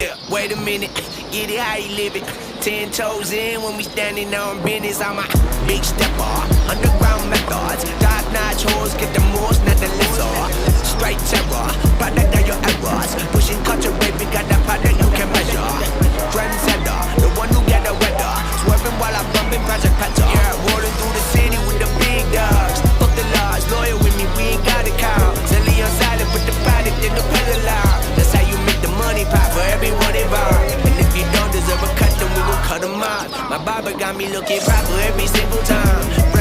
Yeah, wait a minute, get it how you live it. 10 toes in when we standing on business. I'm a big stepper, underground methods. Top notch hoes, get the most, not the lesser. Straight terror, product of your errors. Pushing culture, baby, got that product you can measure. Trendsetter, the one who get the weather. Swerving while I'm bumping Project Petter. Yeah, rolling through the city with the big dogs. Fuck the laws, loyal with me, we ain't got a count. Silly on silent, put the product in the pedal out. That's how you make the money pop for everyone involved. And if you don't deserve a cut, then we gon' cut them out. My barber got me looking proper every single time.